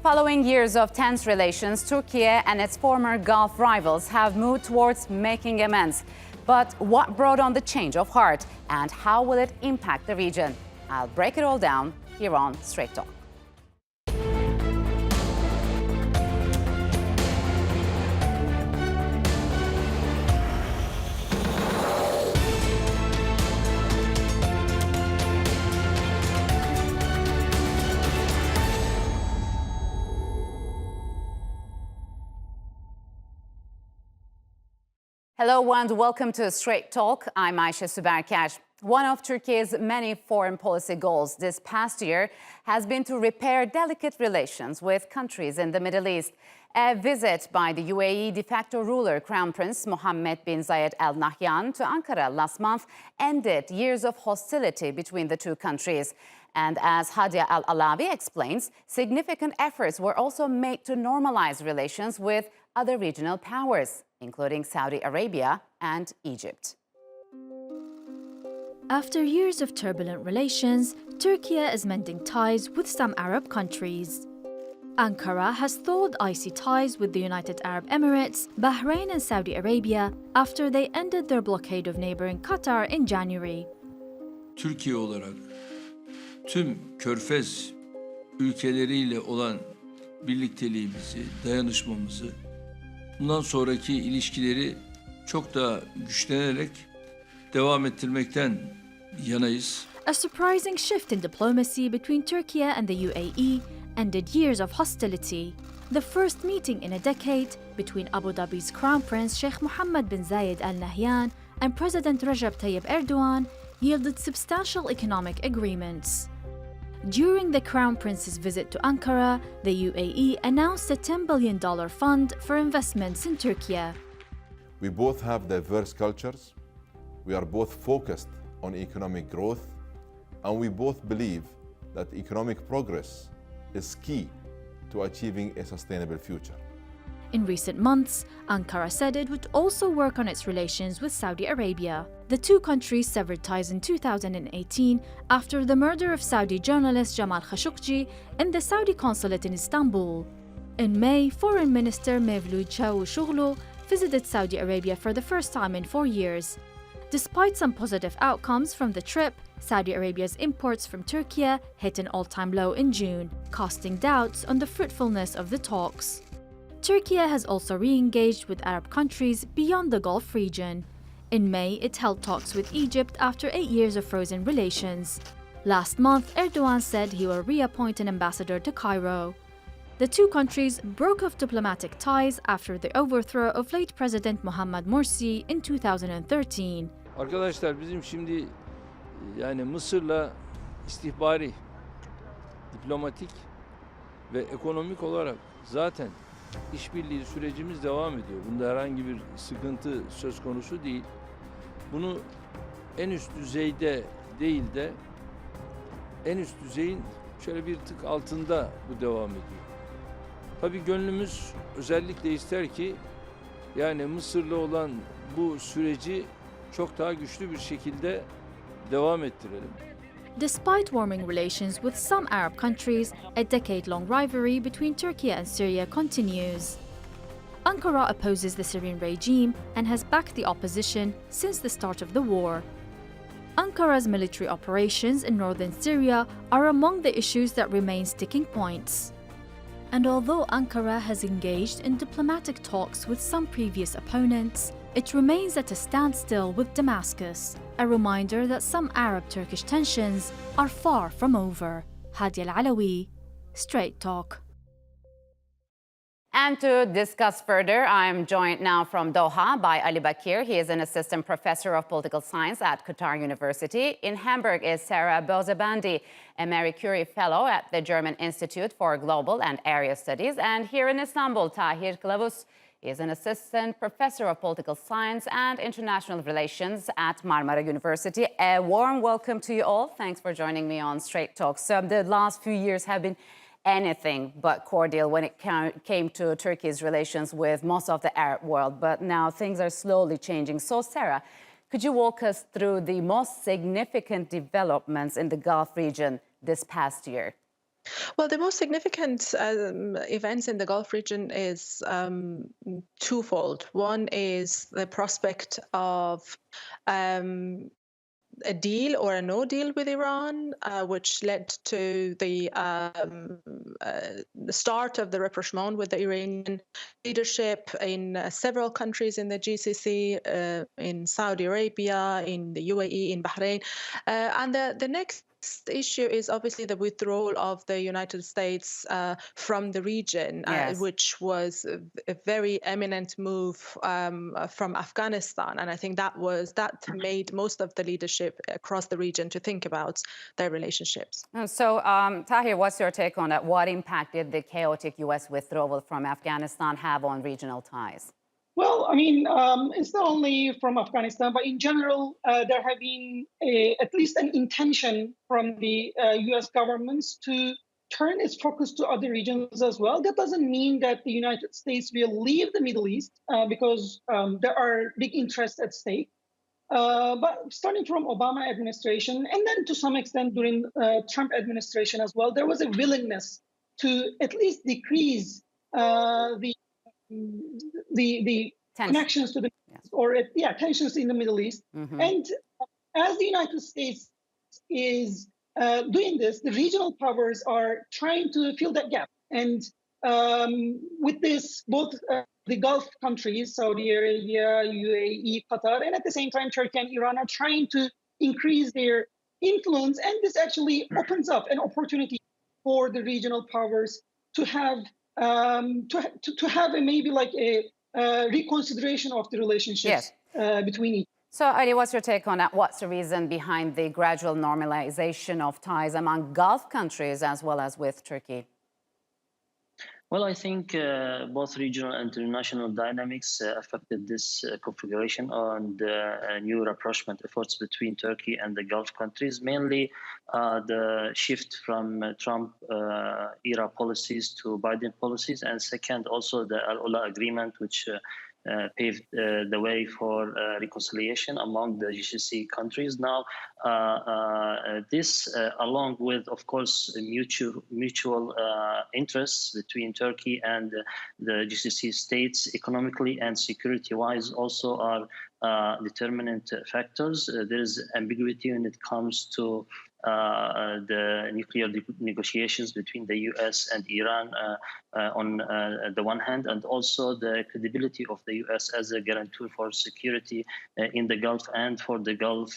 Following years of tense relations, Turkiye and its former Gulf rivals have moved towards making amends. But what brought on the change of heart, and how will it impact the region? I'll break it all down here on Straight Talk. Hello and welcome to Straight Talk. I'm Ayşe Süberker. One of Turkey's many foreign policy goals this past year has been to repair delicate relations with countries in the Middle East. A visit by the UAE de facto ruler, Crown Prince Mohamed bin Zayed Al Nahyan, to Ankara last month ended years of hostility between the two countries. And as Hadia Al-Alawi explains, significant efforts were also made to normalize relations with other regional powers, including Saudi Arabia and Egypt. After years of turbulent relations, Turkey is mending ties with some Arab countries. Ankara has thawed icy ties with the United Arab Emirates, Bahrain and Saudi Arabia after they ended their blockade of neighboring Qatar in January. Türkiye olarak tüm Körfez ülkeleriyle olan birlikteliğimizi, dayanışmamızı, bundan sonraki ilişkileri çok daha güçlenerek devam ettirmekten yanayız. A surprising shift in diplomacy between Turkey and the UAE ended years of hostility. The first meeting in a decade between Abu Dhabi's Crown Prince Sheikh Mohamed bin Zayed Al Nahyan and President Recep Tayyip Erdogan yielded substantial economic agreements. During the Crown Prince's visit to Ankara, the UAE announced a $10 billion fund for investments in Turkey. We both have diverse cultures, we are both focused on economic growth, and we both believe that economic progress is key to achieving a sustainable future. In recent months, Ankara said it would also work on its relations with Saudi Arabia. The two countries severed ties in 2018 after the murder of Saudi journalist Jamal Khashoggi in the Saudi consulate in Istanbul. In May, Foreign Minister Mevlut Çavuşoğlu visited Saudi Arabia for the first time in 4 years. Despite some positive outcomes from the trip, Saudi Arabia's imports from Turkey hit an all-time low in June, casting doubts on the fruitfulness of the talks. Turkey has also re-engaged with Arab countries beyond the Gulf region. In May, it held talks with Egypt after 8 years of frozen relations. Last month, Erdogan said he will reappoint an ambassador to Cairo. The two countries broke off diplomatic ties after the overthrow of late President Mohamed Morsi in 2013. Arkadaşlar bizim şimdi yani Mısır'la istihbari, diplomatik ve ekonomik olarak zaten işbirliği sürecimiz devam ediyor. Bunda herhangi bir sıkıntı söz konusu değil. Bunu en üst düzeyde değil de en üst düzeyin şöyle bir tık altında bu devam ediyor. Tabii gönlümüz özellikle ister ki yani Mısır'la olan bu süreci çok daha güçlü bir şekilde devam ettirelim. Despite warming relations with some Arab countries, a decade-long rivalry between Turkey and Syria continues. Ankara opposes the Syrian regime and has backed the opposition since the start of the war. Ankara's military operations in northern Syria are among the issues that remain sticking points. And although Ankara has engaged in diplomatic talks with some previous opponents, it remains at a standstill with Damascus, a reminder that some Arab-Turkish tensions are far from over. Hadia Al-Alawi, Straight Talk. And to discuss further, I'm joined now from Doha by Ali Bakir. He is an assistant professor of political science at Qatar University. In Hamburg is Sara Bazoobandi, a Marie Curie fellow at the German Institute for Global and Area Studies. And here in Istanbul, Tahir Kilavuz is an assistant professor of political science and international relations at Marmara University. A warm welcome to you all. Thanks for joining me on Straight Talk. So the last few years have been anything but cordial when it came to Turkey's relations with most of the Arab world. But now things are slowly changing. So, Sarah, could you walk us through the most significant developments in the Gulf region this past year? Well, the most significant events in the Gulf region is twofold. One is the prospect of a deal or a no deal with Iran, which led to the start of the rapprochement with the Iranian leadership in several countries in the GCC, in Saudi Arabia, in the UAE, in Bahrain. And the next issue is obviously the withdrawal of the United States from the region, Yes. which was a very eminent move from Afghanistan. And I think that made most of the leadership across the region to think about their relationships. And so, Tahir, what's your take on that? What impact did the chaotic U.S. withdrawal from Afghanistan have on regional ties? Well, I mean, it's not only from Afghanistan, but in general, there have been at least an intention from the U.S. governments to turn its focus to other regions as well. That doesn't mean that the United States will leave the Middle East because there are big interests at stake. But starting from Obama administration, and then to some extent during Trump administration as well, there was a willingness to at least decrease the connections to the tensions in the Middle East. Mm-hmm. And as the United States is doing this, the regional powers are trying to fill that gap. And with this, both the Gulf countries, Saudi Arabia, UAE, Qatar, and at the same time, Turkey and Iran are trying to increase their influence. And this actually opens up an opportunity for the regional powers to have maybe like a reconsideration of the relationships between each. So, Ali, what's your take on that? What's the reason behind the gradual normalization of ties among Gulf countries as well as with Turkey? Well, I think both regional and international dynamics affected this configuration on the new rapprochement efforts between Turkey and the Gulf countries, mainly the shift from Trump era policies to Biden policies, and second, also the Al-Ula agreement, which paved the way for reconciliation among the GCC countries. Now, this, along with, of course, mutual interests between Turkey and the GCC states, economically and security-wise, also are determinant factors. There is ambiguity when it comes to the nuclear negotiations between the US and Iran on the one hand, and also the credibility of the US as a guarantor for security in the Gulf and for the Gulf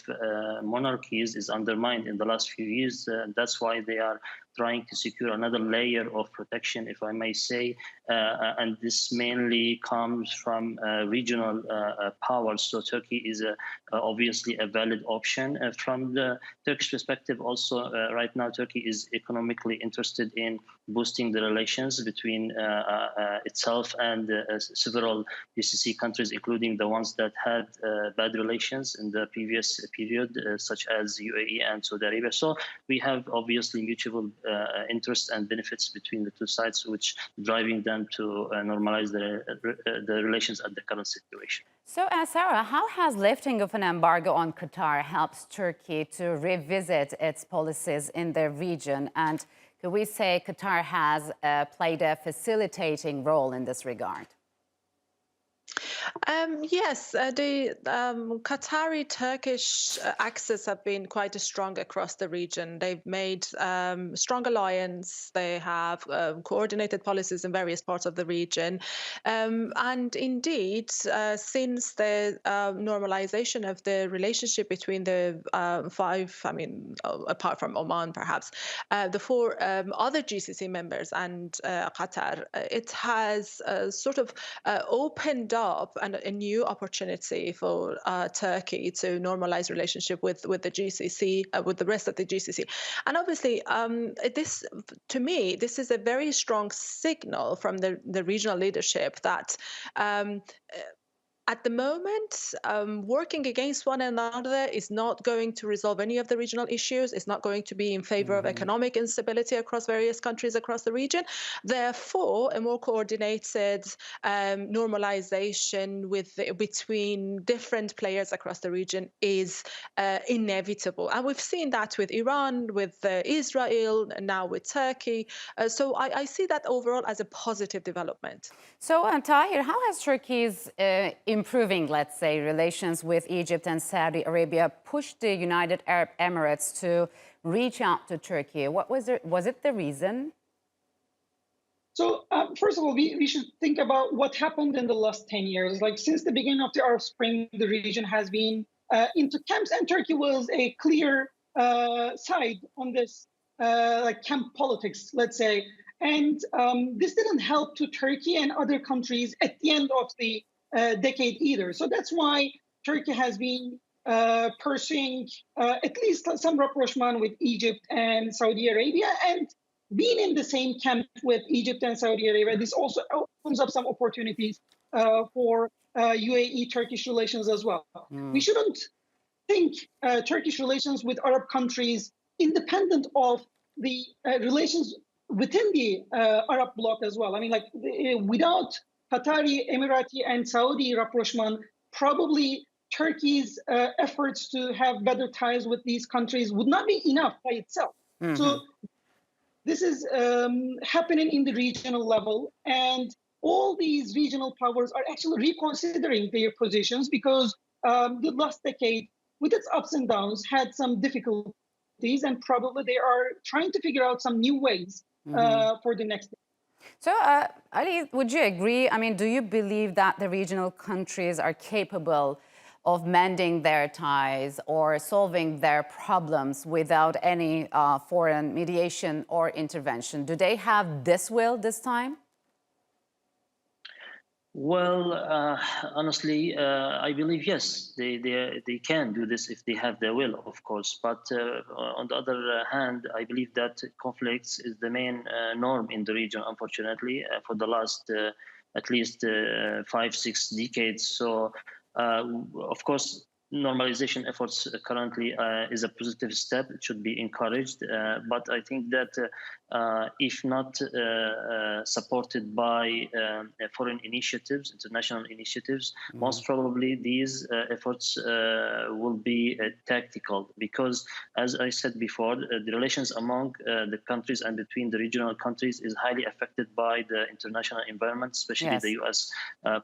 monarchies is undermined in the last few years. That's why they are trying to secure another layer of protection, if I may say, and this mainly comes from regional powers. So Turkey is obviously a valid option. From the Turkish perspective also, right now Turkey is economically interested in boosting the relations between itself and several GCC countries, including the ones that had bad relations in the previous period, such as UAE and Saudi Arabia. So we have obviously mutual interests and benefits between the two sides, which driving them to normalize the relations at the current situation. So, Sara, how has lifting of an embargo on Qatar helped Turkey to revisit its policies in the region? And could we say Qatar has played a facilitating role in this regard? Yes, the Qatari-Turkish axis have been quite strong across the region. They've made strong alliance. They have coordinated policies in various parts of the region. And indeed, since the normalization of the relationship between the apart from Oman, perhaps, the four other GCC members and Qatar, it has sort of opened up a new opportunity for Turkey to normalize relationship with the GCC, with the rest of the GCC. And obviously, this, to me, this is a very strong signal from the regional leadership that at the moment, working against one another is not going to resolve any of the regional issues. It's not going to be in favor of economic instability across various countries across the region. Therefore, a more coordinated normalization between different players across the region is inevitable. And we've seen that with Iran, with Israel, now with Turkey. So I see that overall as a positive development. So, Tahir, how has Turkey's improving, let's say, relations with Egypt and Saudi Arabia pushed the United Arab Emirates to reach out to Turkey? What was it? Was it the reason? So, first of all, we should think about what happened in the last 10 years. Like, since the beginning of the Arab Spring, the region has been into camps, and Turkey was a clear side on this like camp politics, let's say. And this didn't help to Turkey and other countries at the end of the decade either. So that's why Turkey has been pursuing at least some rapprochement with Egypt and Saudi Arabia, and being in the same camp with Egypt and Saudi Arabia. This also opens up some opportunities for UAE-Turkish relations as well. We shouldn't think Turkish relations with Arab countries independent of the relations within the Arab bloc as well. I mean, like, without Qatari, Emirati, and Saudi rapprochement, probably Turkey's efforts to have better ties with these countries would not be enough by itself. So this is happening in the regional level, and all these regional powers are actually reconsidering their positions because the last decade, with its ups and downs, had some difficulties, and probably they are trying to figure out some new ways for the next. So, Ali, would you agree? I mean, do you believe that the regional countries are capable of mending their ties or solving their problems without any foreign mediation or intervention? Do they have this will this time? Well, honestly, I believe yes, they can do this if they have the will, of course. But on the other hand, I believe that conflicts is the main norm in the region, unfortunately, for the last at least 5-6 decades. So, of course, normalization efforts currently is a positive step. It should be encouraged. But I think that if not supported by foreign initiatives, international initiatives, most probably these efforts will be tactical, because, as I said before, the relations among the countries and between the regional countries is highly affected by the international environment, especially the U.S.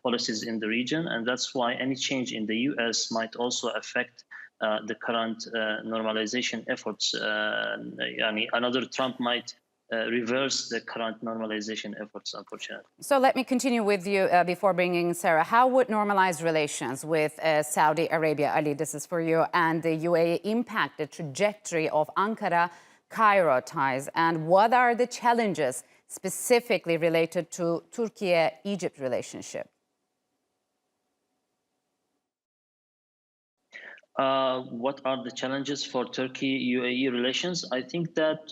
Policies in the region. And that's why any change in the U.S. might also affect the current normalization efforts. Another Trump might reverse the current normalization efforts, unfortunately. So let me continue with you before bringing Sara. How would normalized relations with Saudi Arabia, Ali, this is for you, and the UAE impact the trajectory of Ankara-Cairo ties? And what are the challenges specifically related to Turkiye-Egypt relationship? What are the challenges for Turkey-UAE relations? I think that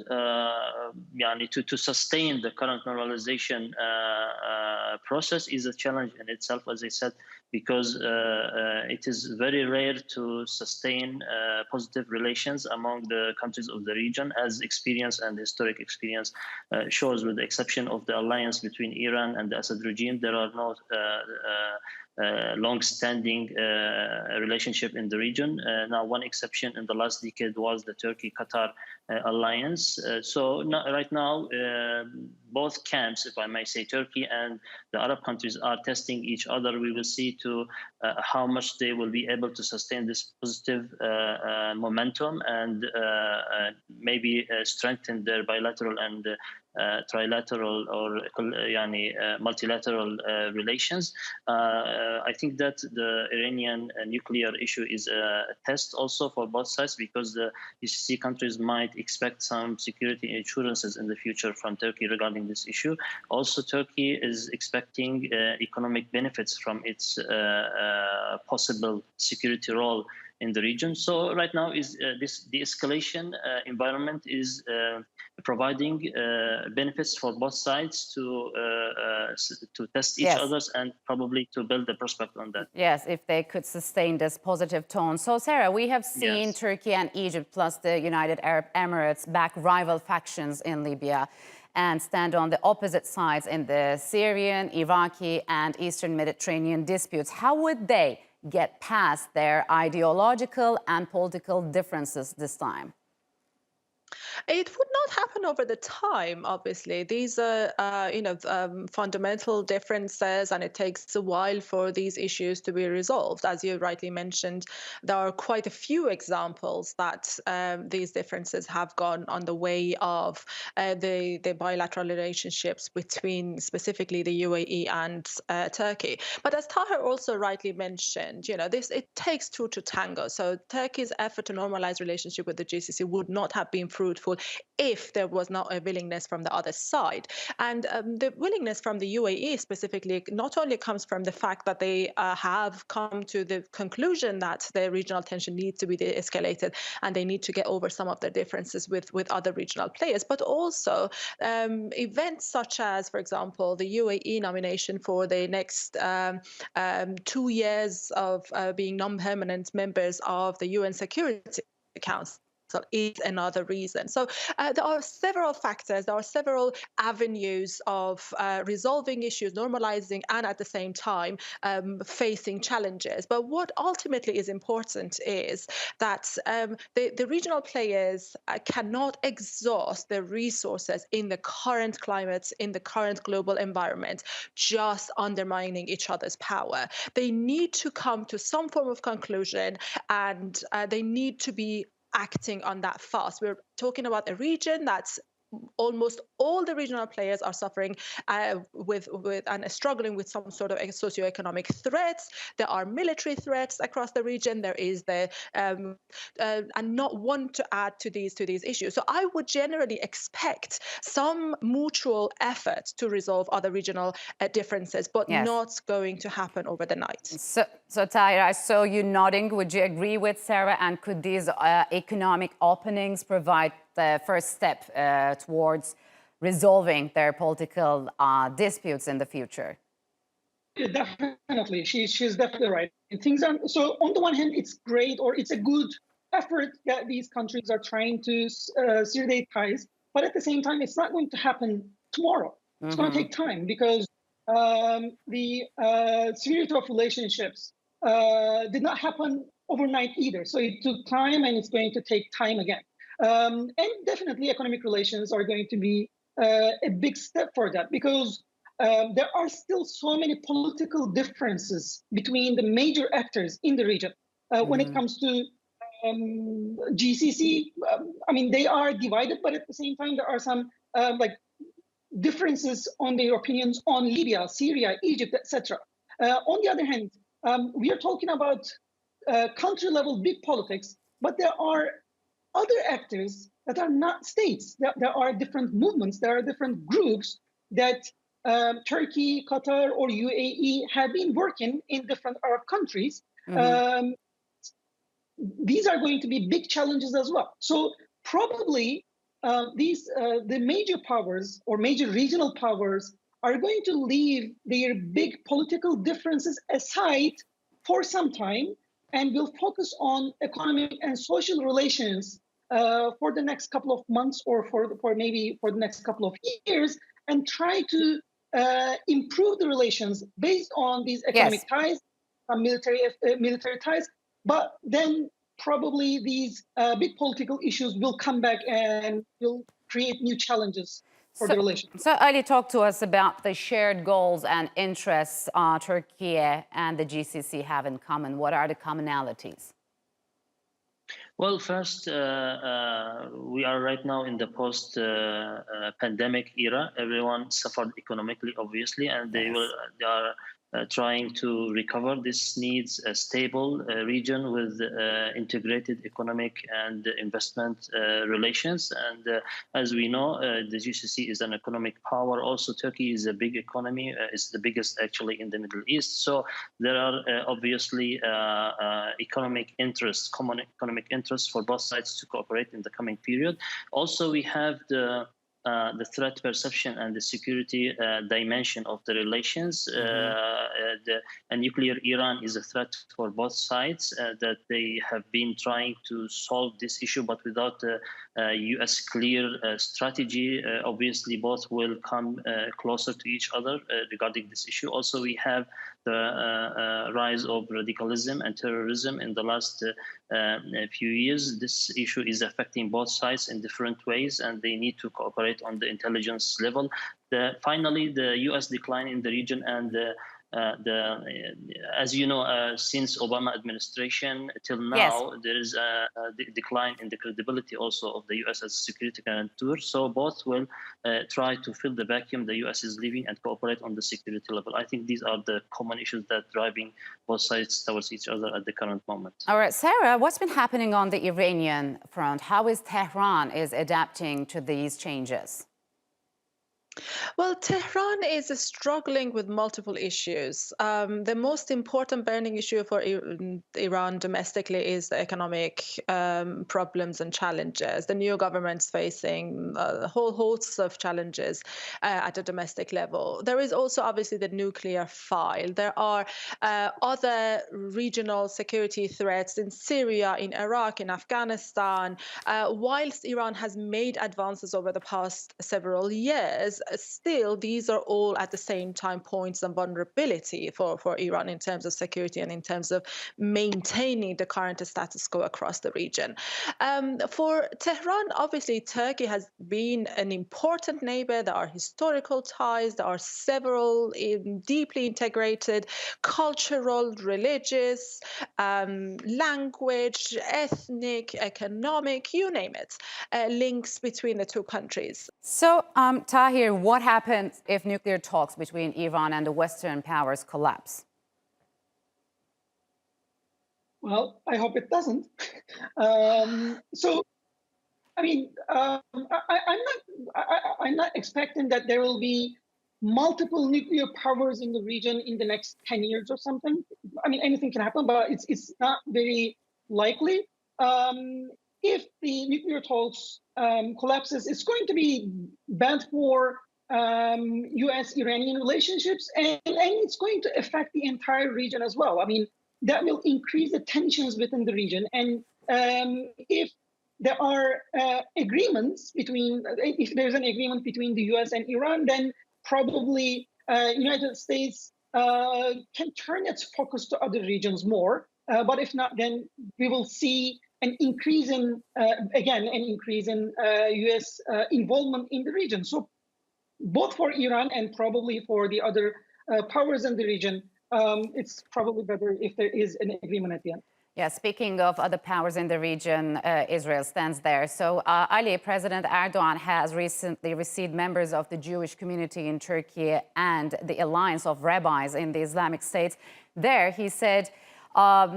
to sustain the current normalization process is a challenge in itself, as I said, because it is very rare to sustain positive relations among the countries of the region, as experience and historic experience shows. With the exception of the alliance between Iran and the Assad regime, there are no long-standing relationship in the region. Now, one exception in the last decade was the Turkey-Qatar alliance. Right now, both camps, if I may say, Turkey and the Arab countries, are testing each other. We will see to how much they will be able to sustain this positive momentum and maybe strengthen their bilateral and trilateral or multilateral relations. I think that the Iranian nuclear issue is a test also for both sides, because the GCC countries might expect some security assurances in the future from Turkey regarding this issue. Also, Turkey is expecting economic benefits from its possible security role in the region. So right now, is this de-escalation environment is providing benefits for both sides to test each other's and probably to build the prospect on that. Yes, if they could sustain this positive tone. So, Sara, we have seen Turkey and Egypt plus the United Arab Emirates back rival factions in Libya and stand on the opposite sides in the Syrian, Iraqi, and Eastern Mediterranean disputes. How would they get past their ideological and political differences this time? It would not happen over the time, obviously. These are, fundamental differences, and it takes a while for these issues to be resolved. As you rightly mentioned, there are quite a few examples that these differences have gone on the way of the bilateral relationships between specifically the UAE and Turkey. But as Tahir also rightly mentioned, it takes two to tango. So Turkey's effort to normalize relationship with the GCC would not have been fruitful if there was not a willingness from the other side. And the willingness from the UAE specifically not only comes from the fact that they have come to the conclusion that the regional tension needs to be de-escalated and they need to get over some of their differences with other regional players, but also events such as, for example, the UAE nomination for the next 2 years of being non-permanent members of the UN Security Council is another reason. So there are several factors, there are several avenues of resolving issues, normalizing, and at the same time facing challenges. But what ultimately is important is that the regional players cannot exhaust their resources in the current climate, in the current global environment, just undermining each other's power. They need to come to some form of conclusion, and they need to be acting on that fast. We're talking about a region that's almost all the regional players are suffering with and struggling with some sort of socioeconomic threats. There are military threats across the region. There is the and not one to add to these issues. So I would generally expect some mutual effort to resolve other regional differences, but not going to happen over the night. So Tahir, I saw you nodding. Would you agree with Sara? And could these economic openings provide the first step towards resolving their political disputes in the future? Yeah, definitely. She's definitely right. Things are, so on the one hand, it's great, or it's a good effort that these countries are trying to sear their ties. But at the same time, it's not going to happen tomorrow. It's going to take time, because the severity of relationships did not happen overnight either. So it took time, and it's going to take time again. And definitely economic relations are going to be a big step for that, because there are still so many political differences between the major actors in the region. When it comes to GCC, they are divided, but at the same time, there are some differences on their opinions on Libya, Syria, Egypt, etc. On the other hand, we are talking about country-level big politics, but there are other actors that are not states. There are different movements, there are different groups that Turkey, Qatar, or UAE have been working in different Arab countries. These are going to be big challenges as well. So probably the major powers or major regional powers are going to leave their big political differences aside for some time, and will focus on economic and social relations for the next couple of months, or maybe for the next couple of years, and try to improve the relations based on these economic ties, some military ties. But then probably these big political issues will come back and will create new challenges for the relations. So Ali, talk to us about the shared goals and interests Turkiye and the GCC have in common. What are the commonalities? Well, first, we are right now in the post-pandemic era. Everyone suffered economically, obviously, and they are trying to recover. This needs a stable region with integrated economic and investment relations. And as we know, the GCC is an economic power. Also, Turkey is a big economy. It's the biggest actually in the Middle East. So there are obviously economic interests, common economic interests for both sides to cooperate in the coming period. Also, we have the threat perception and the security dimension of the relations. A nuclear Iran is a threat for both sides, that they have been trying to solve this issue, but without a U.S. clear strategy. Obviously, both will come closer to each other regarding this issue. Also, we have the rise of radicalism and terrorism in the last few years. This issue is affecting both sides in different ways, and they need to cooperate on the intelligence level. Finally, the U.S. decline in the region and as you know, since Obama administration till now, yes, there is a decline in the credibility also of the U.S. as a security guarantor. So both will try to fill the vacuum the U.S. is leaving and cooperate on the security level. I think these are the common issues that are driving both sides towards each other at the current moment. All right, Sara, what's been happening on the Iranian front? How is Tehran adapting to these changes? Well, Tehran is struggling with multiple issues. The most important burning issue for Iran domestically is the economic problems and challenges. The new government's facing a whole host of challenges at a domestic level. There is also obviously the nuclear file. There are other regional security threats in Syria, in Iraq, in Afghanistan. Whilst Iran has made advances over the past several years, still, these are all at the same time points of vulnerability for Iran in terms of security and in terms of maintaining the current status quo across the region. For Tehran, obviously, Turkey has been an important neighbor. There are historical ties. There are several deeply integrated cultural, religious, language, ethnic, economic, you name it, links between the two countries. So, Tahir, what happens if nuclear talks between Iran and the Western powers collapse? Well, I hope it doesn't. I'm not expecting that there will be multiple nuclear powers in the region in the next 10 years or something. I mean, anything can happen, but it's not very likely. If the nuclear talks collapses, it's going to be bad for U.S.-Iranian relationships, and it's going to affect the entire region as well. I mean, that will increase the tensions within the region. And if there are if there's an agreement between the U.S. and Iran, then probably United States can turn its focus to other regions more. But if not, then we will see an increase in U.S. involvement in the region. So both for Iran and probably for the other powers in the region, it's probably better if there is an agreement at the end. Yeah, speaking of other powers in the region, Israel stands there. So, Ali, President Erdogan has recently received members of the Jewish community in Turkey and the Alliance of Rabbis in the Islamic State. There, he said,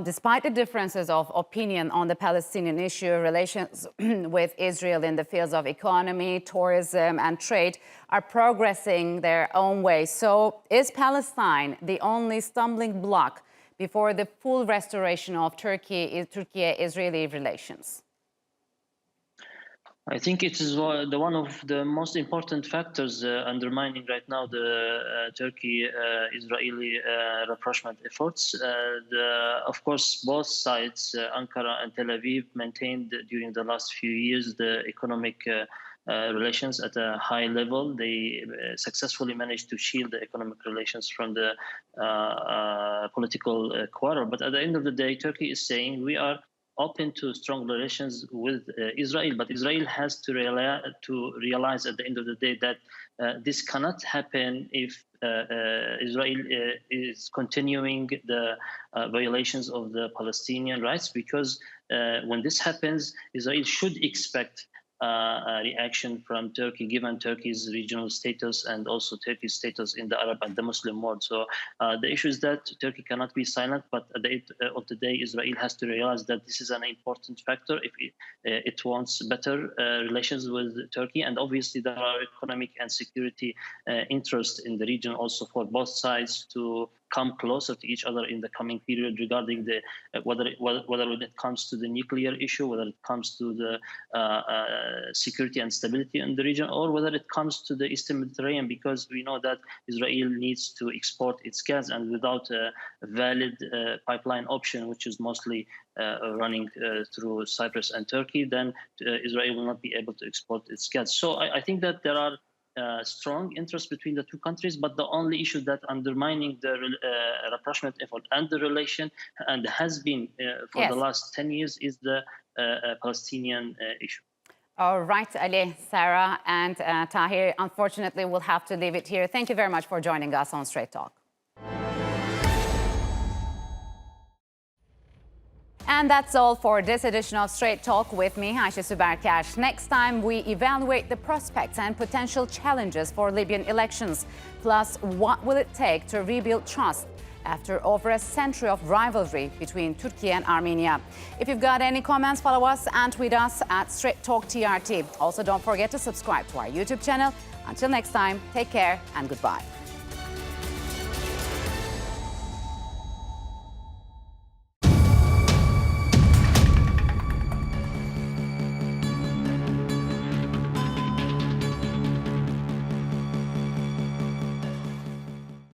despite the differences of opinion on the Palestinian issue, relations with Israel in the fields of economy, tourism, and trade are progressing their own way. So is Palestine the only stumbling block before the full restoration of Turkey-Israeli relations? I think it is one of the most important factors undermining right now the Turkey-Israeli rapprochement efforts. Of course, both sides, Ankara and Tel Aviv, maintained during the last few years the economic relations at a high level. They successfully managed to shield the economic relations from the political quarrel. But at the end of the day, Turkey is saying we are open to strong relations with Israel, but Israel has to realize at the end of the day that this cannot happen if Israel is continuing the violations of the Palestinian rights, because when this happens, Israel should expect reaction from Turkey, given Turkey's regional status and also Turkey's status in the Arab and the Muslim world. So the issue is that Turkey cannot be silent, but at the end of the day, Israel has to realize that this is an important factor if it wants better relations with Turkey. And obviously, there are economic and security interests in the region also for both sides to come closer to each other in the coming period regarding the whether when it comes to the nuclear issue, whether it comes to the security and stability in the region, or whether it comes to the Eastern Mediterranean, because we know that Israel needs to export its gas, and without a valid pipeline option, which is mostly running through Cyprus and Turkey, then Israel will not be able to export its gas. So I think that there are strong interest between the two countries, but the only issue that undermining the rapprochement effort and the relation, and has been for the last 10 years, is the Palestinian issue. All right, Ali, Sara, and Tahir, unfortunately, we'll have to leave it here. Thank you very much for joining us on Straight Talk. And that's all for this edition of Straight Talk with me, Ayşe Süberkaş. Next time, we evaluate the prospects and potential challenges for Libyan elections. Plus, what will it take to rebuild trust after over a century of rivalry between Turkey and Armenia? If you've got any comments, follow us and tweet us at Straight Talk TRT. Also, don't forget to subscribe to our YouTube channel. Until next time, take care and goodbye.